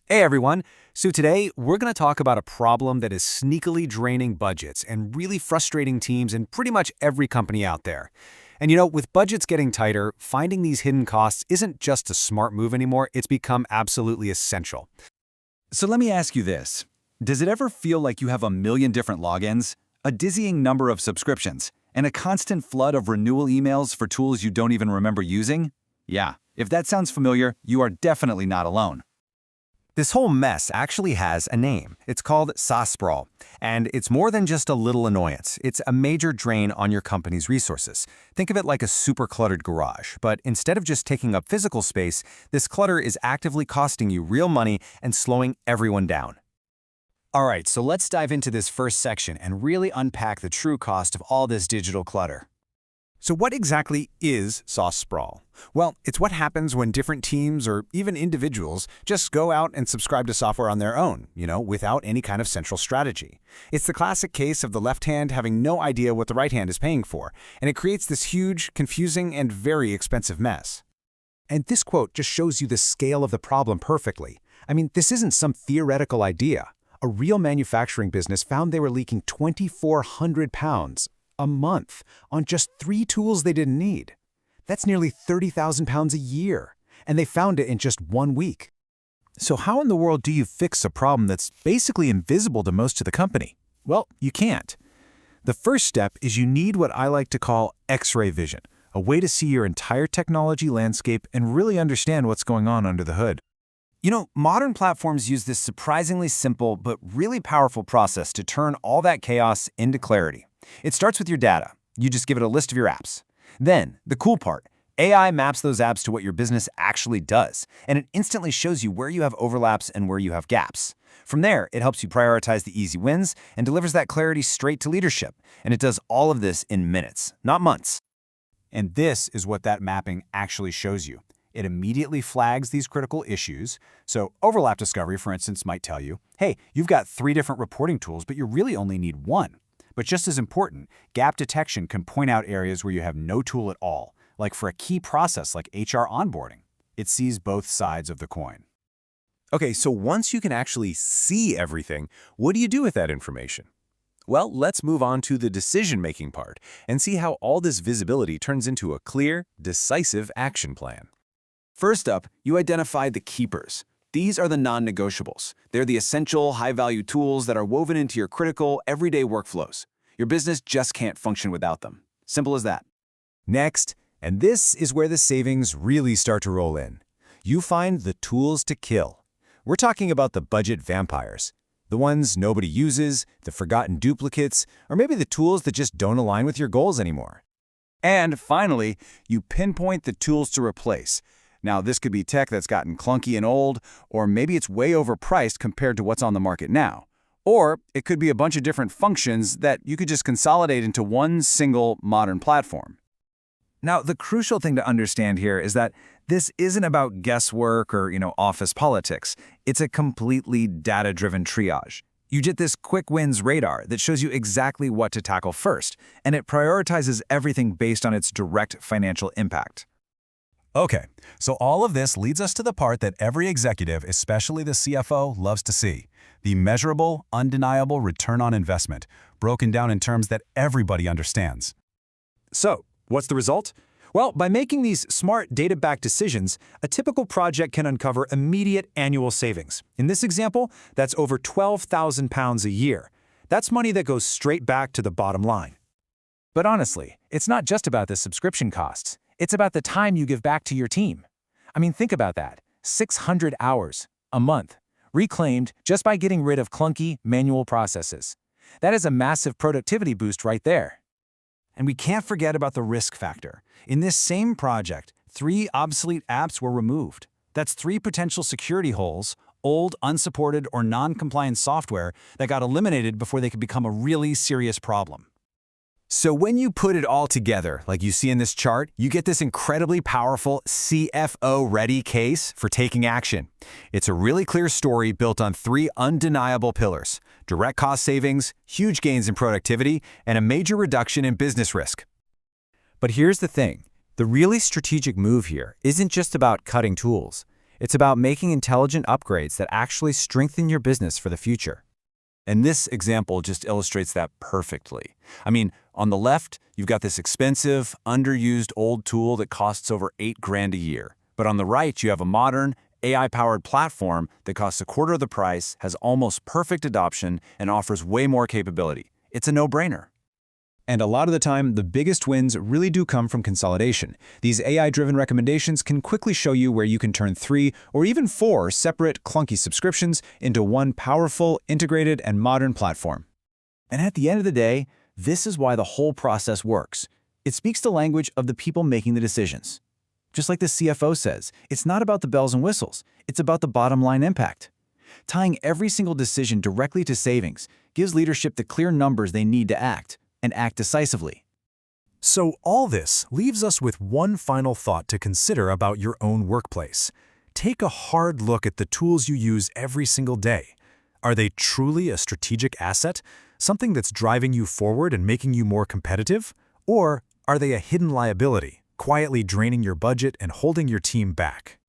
Hey everyone! So today we're going to talk about a problem that is sneakily draining budgets and really frustrating teams in pretty much every company out there. And with budgets getting tighter, finding these hidden costs isn't just a smart move anymore, it's become absolutely essential. So let me ask you this. Does it ever feel like you have a million different logins, a dizzying number of subscriptions, and a constant flood of renewal emails for tools you don't even remember using? Yeah, if that sounds familiar, you are definitely not alone. This whole mess actually has a name. It's called SaaS Sprawl, and it's more than just a little annoyance. It's a major drain on your company's resources. Think of it like a super cluttered garage, but instead of just taking up physical space, this clutter is actively costing you real money and slowing everyone down. All right, so let's dive into this first section and really unpack the true cost of all this digital clutter. So what exactly is SaaS Sprawl? Well, it's what happens when different teams or even individuals just go out and subscribe to software on their own, without any kind of central strategy. It's the classic case of the left hand having no idea what the right hand is paying for, and it creates this huge, confusing, and very expensive mess. And this quote just shows you the scale of the problem perfectly. I mean, this isn't some theoretical idea. A real manufacturing business found they were leaking 2,400 pounds a month on just 3 tools they didn't need. That's nearly 30,000 pounds a year, and they found it in just 1 week. So how in the world do you fix a problem that's basically invisible to most of the company? Well, you can't. The first step is you need what I like to call X-ray vision, a way to see your entire technology landscape and really understand what's going on under the hood. Modern platforms use this surprisingly simple but really powerful process to turn all that chaos into clarity. It starts with your data. You just give it a list of your apps. Then, the cool part, AI maps those apps to what your business actually does, and it instantly shows you where you have overlaps and where you have gaps. From there, it helps you prioritize the easy wins and delivers that clarity straight to leadership. And it does all of this in minutes, not months. And this is what that mapping actually shows you. It immediately flags these critical issues. So overlap discovery, for instance, might tell you, hey, you've got 3 different reporting tools, but you really only need 1. But just as important, gap detection can point out areas where you have no tool at all, like for a key process like HR onboarding. It sees both sides of the coin. Okay, so once you can actually see everything, what do you do with that information? Well, let's move on to the decision-making part and see how all this visibility turns into a clear, decisive action plan. First up, you identify the keepers. These are the non-negotiables. They're the essential, high-value tools that are woven into your critical, everyday workflows. Your business just can't function without them. Simple as that. Next, and this is where the savings really start to roll in. You find the tools to kill. We're talking about the budget vampires. The ones nobody uses, the forgotten duplicates, or maybe the tools that just don't align with your goals anymore. And finally, you pinpoint the tools to replace. Now, this could be tech that's gotten clunky and old, or maybe it's way overpriced compared to what's on the market now. Or it could be a bunch of different functions that you could just consolidate into one single modern platform. Now, the crucial thing to understand here is that this isn't about guesswork or, office politics. It's a completely data-driven triage. You get this quick wins radar that shows you exactly what to tackle first, and it prioritizes everything based on its direct financial impact. Okay, so all of this leads us to the part that every executive, especially the CFO, loves to see. The measurable, undeniable return on investment, broken down in terms that everybody understands. So, what's the result? Well, by making these smart data-backed decisions, a typical project can uncover immediate annual savings. In this example, that's over 12,000 pounds a year. That's money that goes straight back to the bottom line. But honestly, it's not just about the subscription costs. It's about the time you give back to your team. I mean, think about that. 600 hours a month, reclaimed just by getting rid of clunky, manual processes. That is a massive productivity boost right there. And we can't forget about the risk factor. In this same project, 3 obsolete apps were removed. That's 3 potential security holes, old, unsupported, or non-compliant software that got eliminated before they could become a really serious problem. So when you put it all together, like you see in this chart, you get this incredibly powerful CFO-ready case for taking action. It's a really clear story built on 3 undeniable pillars: direct cost savings, huge gains in productivity, and a major reduction in business risk. But here's the thing. The really strategic move here isn't just about cutting tools. It's about making intelligent upgrades that actually strengthen your business for the future. And this example just illustrates that perfectly. I mean, on the left, you've got this expensive, underused old tool that costs over $8,000 a year. But on the right, you have a modern, AI-powered platform that costs a quarter of the price, has almost perfect adoption, and offers way more capability. It's a no-brainer. And a lot of the time, the biggest wins really do come from consolidation. These AI-driven recommendations can quickly show you where you can turn 3 or even 4 separate, clunky subscriptions into one powerful, integrated, and modern platform. And at the end of the day, this is why the whole process works. It speaks the language of the people making the decisions. Just like the CFO says, it's not about the bells and whistles, it's about the bottom line impact. Tying every single decision directly to savings gives leadership the clear numbers they need to act, and act decisively. So all this leaves us with one final thought to consider about your own workplace. Take a hard look at the tools you use every single day. Are they truly a strategic asset, something that's driving you forward and making you more competitive? Or are they a hidden liability, quietly draining your budget and holding your team back?